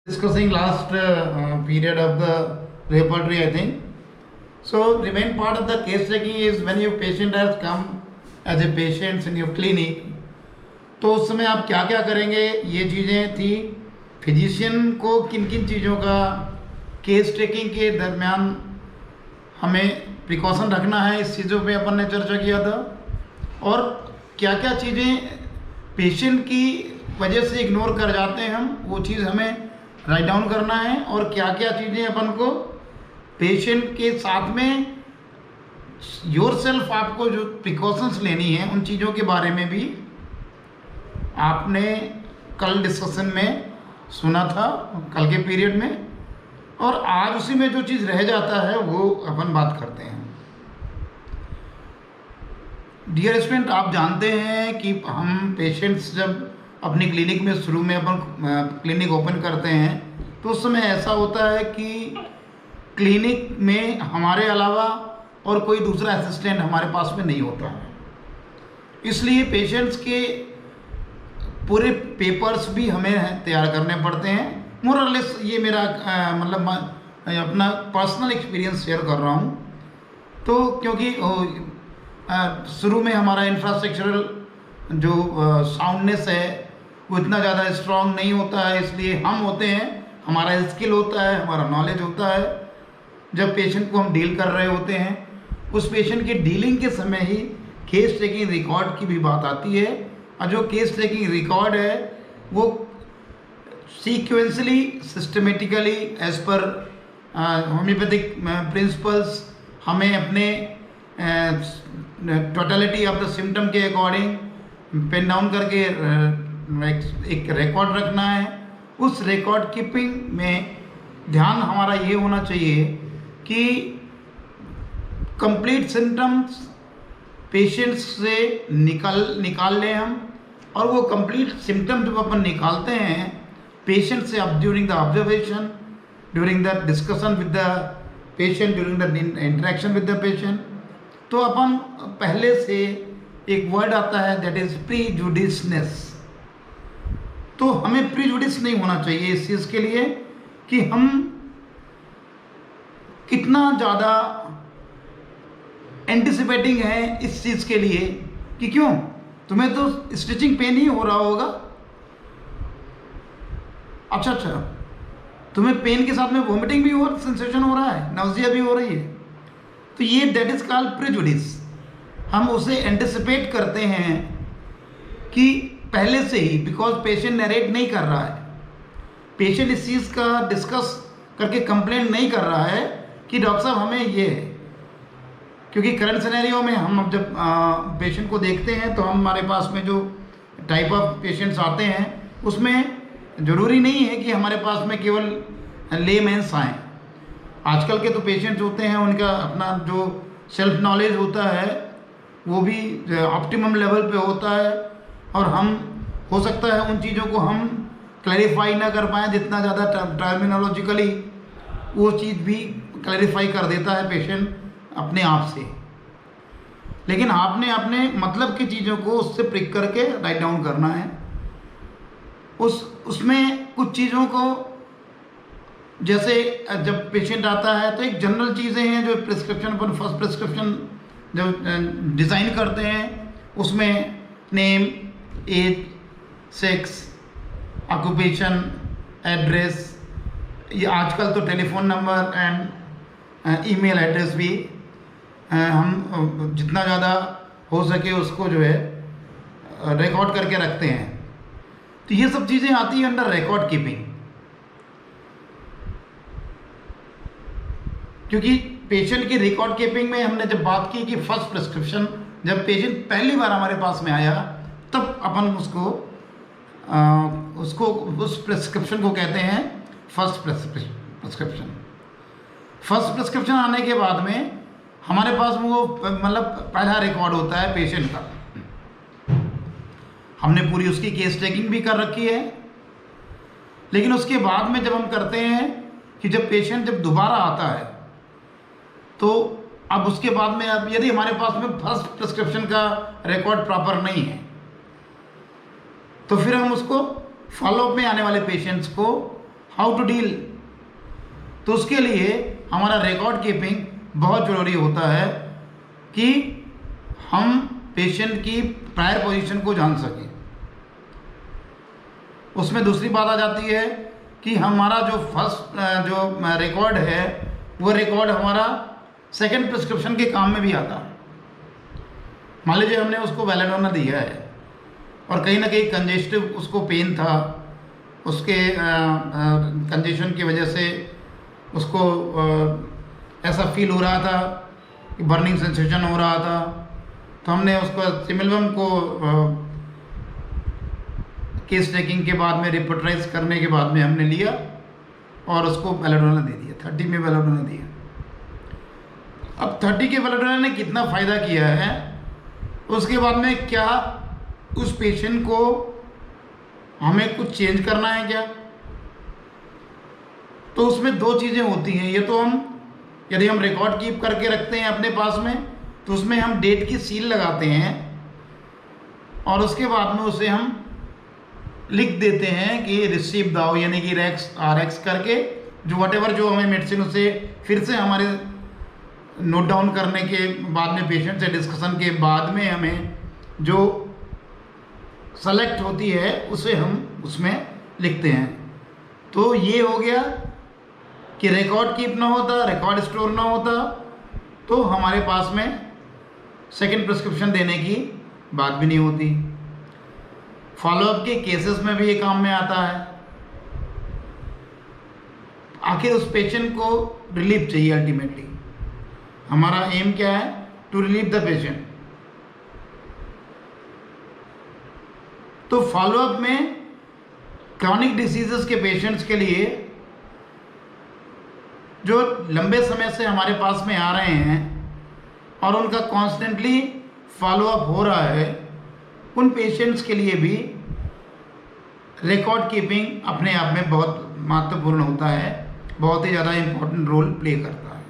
Discussing last period of the repertory, I think. So the main part of the case taking is when your patient has come as a patient in your clinic, तो उस समय आप क्या क्या करेंगे, ये चीज़ें थी। फिजिशियन को किन किन चीज़ों का केस टेकिंग के दरमियान हमें प्रिकॉशन रखना है, इस चीज़ों पे अपन ने चर्चा किया था। और क्या क्या चीज़ें पेशेंट की वजह से इग्नोर कर जाते हैं हम, वो चीज़ हमें राइट डाउन करना है। और क्या क्या चीज़ें अपन को पेशेंट के साथ में योरसेल्फ आपको जो प्रिकॉशंस लेनी है, उन चीज़ों के बारे में भी आपने कल डिस्कशन में सुना था, कल के पीरियड में। और आज उसी में जो चीज़ रह जाता है वो अपन बात करते हैं। डियर स्टूडेंट, आप जानते हैं कि हम पेशेंट्स जब अपनी क्लिनिक में शुरू में अपन क्लिनिक ओपन करते हैं तो उस समय ऐसा होता है कि क्लिनिक में हमारे अलावा और कोई दूसरा असिस्टेंट हमारे पास में नहीं होता है। इसलिए पेशेंट्स के पूरे पेपर्स भी हमें तैयार करने पड़ते हैं। मोर और लेस ये मेरा मतलब अपना पर्सनल एक्सपीरियंस शेयर कर रहा हूँ। तो क्योंकि शुरू में हमारा इंफ्रास्ट्रक्चरल जो साउंडनेस है वो इतना ज़्यादा स्ट्रॉन्ग नहीं होता है, इसलिए हम होते हैं, हमारा स्किल होता है, हमारा नॉलेज होता है। जब पेशेंट को हम डील कर रहे होते हैं, उस पेशेंट के डीलिंग के समय ही केस टेकिंग रिकॉर्ड की भी बात आती है। और जो केस टेकिंग रिकॉर्ड है वो sequentially systematically as per homoeopathic principles हमें अपने टोटलिटी ऑफ द सिम्टम के अकॉर्डिंग पेन डाउन करके एक रिकॉर्ड रखना है। उस रिकॉर्ड कीपिंग में ध्यान हमारा ये होना चाहिए कि कंप्लीट सिम्टम्स पेशेंट्स से निकाल लें हम। और वो कंप्लीट सिम्टम जब अपन निकालते हैं पेशेंट से, अब during the observation, during the discussion with the patient, during the interaction with the patient, तो अपन पहले से एक वर्ड आता है दैट इज प्रीजुडिसनेस। तो हमें प्रीजुडिस नहीं होना चाहिए इस चीज़ के लिए कि हम कितना ज़्यादा एंटिसिपेटिंग है इस चीज़ के लिए कि क्यों तुम्हें तो स्टिचिंग पेन ही हो रहा होगा। अच्छा, तुम्हें पेन के साथ में वॉमिटिंग भी हो, सेंसेशन हो रहा है, नाउजिया भी हो रही है, तो ये दैट इज कॉल्ड प्रेजुडिस। हम उसे एंटिसिपेट करते हैं कि पहले से ही, बिकॉज पेशेंट नरेट नहीं कर रहा है, पेशेंट इस चीज़ का डिस्कस करके कंप्लेंट नहीं कर रहा है कि डॉक्टर साहब हमें ये है। क्योंकि करंट सिनेरियो में हम जब पेशेंट को देखते हैं तो हमारे पास में जो टाइप ऑफ पेशेंट्स आते हैं उसमें ज़रूरी नहीं है कि हमारे पास में केवल लेमैन्स आएँ। आजकल के तो पेशेंट्स होते हैं, उनका अपना जो सेल्फ नॉलेज होता है वो भी ऑप्टिमम लेवल पे होता है। और हम हो सकता है उन चीज़ों को हम क्लैरिफाई ना कर पाएँ जितना ज़्यादा टर्मिनोलॉजिकली वो चीज़ भी क्लैरिफाई कर देता है पेशेंट अपने आप से। लेकिन आपने अपने मतलब की चीज़ों को उससे प्रिक करके राइट डाउन करना है। उसमें कुछ चीज़ों को, जैसे जब पेशेंट आता है तो एक जनरल चीज़ें हैं जो प्रिस्क्रिप्शन पर फर्स्ट प्रिस्क्रिप्शन जब डिज़ाइन करते हैं उसमें name, age, sex, occupation, address, ये आजकल तो telephone number and email address भी हम जितना ज़्यादा हो सके उसको जो है रिकॉर्ड करके रखते हैं। तो ये सब चीज़ें आती हैं अंडर रिकॉर्ड कीपिंग। क्योंकि पेशेंट की रिकॉर्ड कीपिंग में हमने जब बात की कि फर्स्ट प्रिस्क्रिप्शन, जब पेशेंट पहली बार हमारे पास में आया तब अपन उसको उस प्रिस्क्रिप्शन को कहते हैं फर्स्ट प्रिस्क्रिप्शन। फर्स्ट प्रिस्क्रिप्शन आने के बाद में हमारे पास वो मतलब पहला रिकॉर्ड होता है पेशेंट का। हमने पूरी उसकी केस टेकिंग भी कर रखी है। लेकिन उसके बाद में जब हम करते हैं कि जब पेशेंट जब दोबारा आता है तो अब उसके बाद में अब यदि हमारे पास में फर्स्ट प्रिस्क्रिप्शन का रिकॉर्ड प्रॉपर नहीं है तो फिर हम उसको फॉलोअप में आने वाले पेशेंट्स को हाउ टू डील। तो उसके लिए हमारा रिकॉर्ड कीपिंग बहुत ज़रूरी होता है कि हम पेशेंट की प्रायर पोजीशन को जान सकें। उसमें दूसरी बात आ जाती है कि हमारा जो फर्स्ट जो रिकॉर्ड है वो रिकॉर्ड हमारा सेकंड प्रिस्क्रिप्शन के काम में भी आता है। मान लीजिए हमने उसको वेलेडोना दिया है और कहीं ना कहीं कंजेस्टिव उसको पेन था, उसके कंजेशन की वजह से उसको ऐसा फील हो रहा था कि बर्निंग सेंसेशन हो रहा था, तो हमने उसको सिमिलम को केस टेकिंग के बाद में रिपोर्टराइज करने के बाद में हमने लिया और उसको बेलाडोना दे दिया, 30 में बेलाडोना दिया। अब 30 के बेलाडोना ने कितना फ़ायदा किया है, उसके बाद में क्या उस पेशेंट को हमें कुछ चेंज करना है क्या? तो उसमें दो चीज़ें होती हैं। ये तो हम यदि हम रिकॉर्ड कीप करके रखते हैं अपने पास में तो उसमें हम डेट की सील लगाते हैं और उसके बाद में उसे हम लिख देते हैं कि रिसीव दाओ, यानी कि रेक्स RX करके जो वटेवर जो हमें मेडिसिन उसे फिर से हमारे नोट डाउन करने के बाद में पेशेंट से डिस्कशन के बाद में हमें जो सेलेक्ट होती है उसे हम उसमें लिखते हैं। तो ये हो गया कि रिकॉर्ड कीप ना होता, रिकॉर्ड स्टोर ना होता तो हमारे पास में सेकंड प्रिस्क्रिप्शन देने की बात भी नहीं होती। फॉलोअप के केसेस में भी ये काम में आता है। आखिर उस पेशेंट को रिलीफ चाहिए, अल्टीमेटली हमारा एम क्या है? To relieve the patient. तो फॉलोअप में क्रॉनिक डिसीजेस के पेशेंट्स के लिए जो लंबे समय से हमारे पास में आ रहे हैं और उनका कॉन्स्टेंटली फॉलोअप हो रहा है, उन पेशेंट्स के लिए भी रिकॉर्ड कीपिंग अपने आप में बहुत महत्वपूर्ण होता है, बहुत ही ज़्यादा इम्पोर्टेंट रोल प्ले करता है।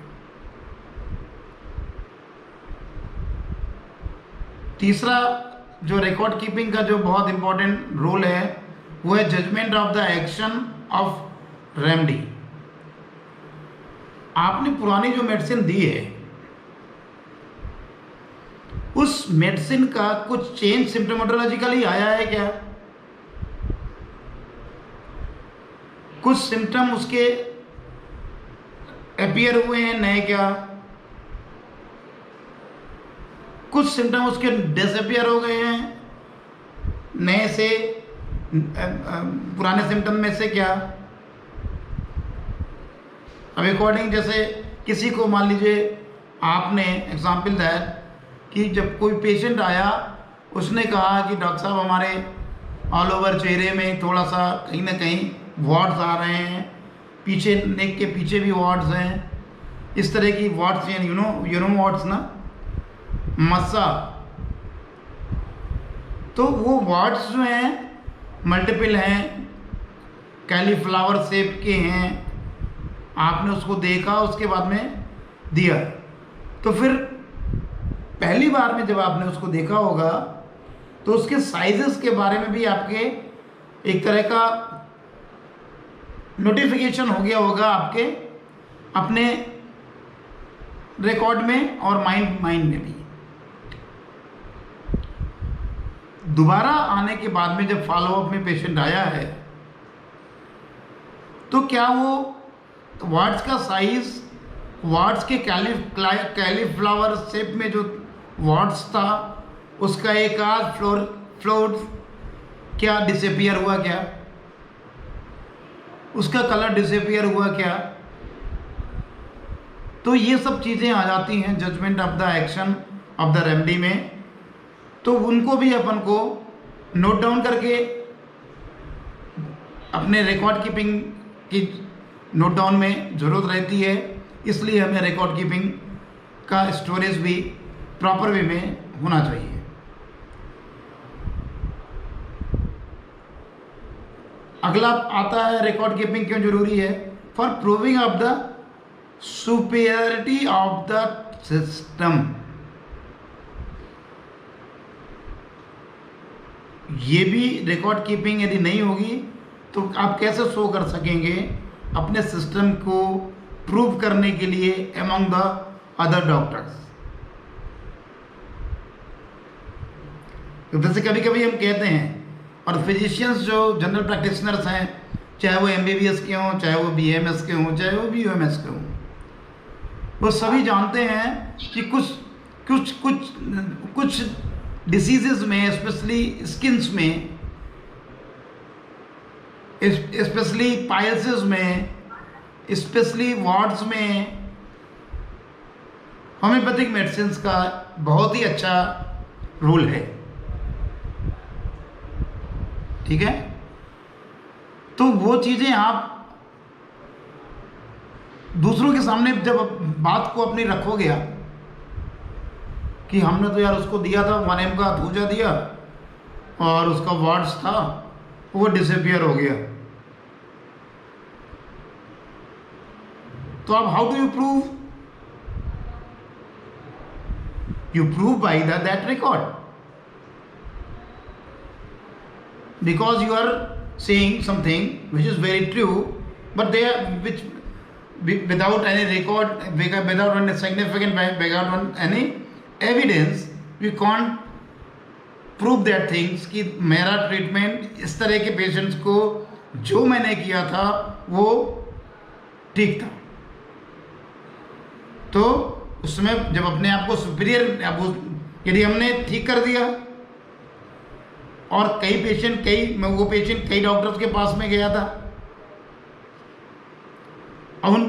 तीसरा जो रिकॉर्ड कीपिंग का जो बहुत इम्पोर्टेंट रोल है वो है judgement of the action of remedy. आपने पुरानी जो मेडिसिन दी है उस मेडिसिन का कुछ चेंज सिम्टोमेटोलॉजिकली आया है क्या? कुछ सिम्टम उसके अपीयर हुए हैं नए क्या? कुछ सिम्टम उसके डिसअपीयर हो गए हैं नए से पुराने सिम्टम में से क्या? अब अकॉर्डिंग जैसे किसी को मान लीजिए आपने एग्जाम्पल दैट कि जब कोई पेशेंट आया उसने कहा कि डॉक्टर साहब हमारे ऑल ओवर चेहरे में थोड़ा सा कहीं ना कहीं वॉट्स आ रहे हैं, पीछे नेक के पीछे भी वॉट्स हैं, इस तरह की वॉट्स हैं, यू नो वॉट्स ना, मस्सा। तो वो वॉट्स जो हैं मल्टीपल हैं, कैलीफ्लावर शेप के हैं, आपने उसको देखा उसके बाद में दिया। तो फिर पहली बार में जब आपने उसको देखा होगा तो उसके साइजेस के बारे में भी आपके एक तरह का नोटिफिकेशन हो गया होगा आपके अपने रिकॉर्ड में और माइंड में भी। दोबारा आने के बाद में जब फॉलोअप में पेशेंट आया है तो क्या वो वार्ड्स का साइज, वार्ड्स के कैलीफ्लावर शेप में जो वार्ड्स था उसका एक आध फ्लोर क्या डिसअपीयर हुआ क्या? उसका कलर डिसअपीयर हुआ क्या? तो ये सब चीज़ें आ जाती हैं judgement of the action of the remedy में। तो उनको भी अपन को नोट डाउन करके अपने रिकॉर्ड कीपिंग की नोट डाउन में ज़रूरत रहती है, इसलिए हमें रिकॉर्ड कीपिंग का स्टोरेज भी प्रॉपर वे में होना चाहिए। अगला आता है रिकॉर्ड कीपिंग क्यों जरूरी है? For proving of the superiority of the system. ये भी रिकॉर्ड कीपिंग यदि नहीं होगी तो आप कैसे शो कर सकेंगे अपने सिस्टम को प्रूव करने के लिए अमंग द अदर डॉक्टर्स? जैसे कभी कभी हम कहते हैं, और फिजिशियंस जो जनरल प्रैक्टिशनर्स हैं, चाहे वो MBBS के हों, चाहे वो BMS के हों, चाहे वो BUMS के हों, वो सभी जानते हैं कि कुछ डिसीजेज में, स्पेशली स्किन्स में, स्पेशली पाइल्सेस में, स्पेशली वार्ड्स में होम्योपैथिक मेडिसिन का बहुत ही अच्छा रोल है। ठीक है, तो वो चीज़ें आप दूसरों के सामने जब बात को अपनी रखोगे आप, कि हमने तो यार उसको दिया था 1M का थूजा दिया और उसका वार्ड्स था, वो डिसअपियर हो गया, तो अब how do you prove? You prove by that record, because you are saying something which is very true, but they are without any record, without any significant, without any evidence, we can't prove that things कि मेरा treatment इस तरह के patients को जो मैंने किया था वो ठीक था। तो उसमें जब अपने आप को सुपीरियर, यदि हमने ठीक कर दिया और वो पेशेंट कई डॉक्टर्स के पास में गया था, अब उन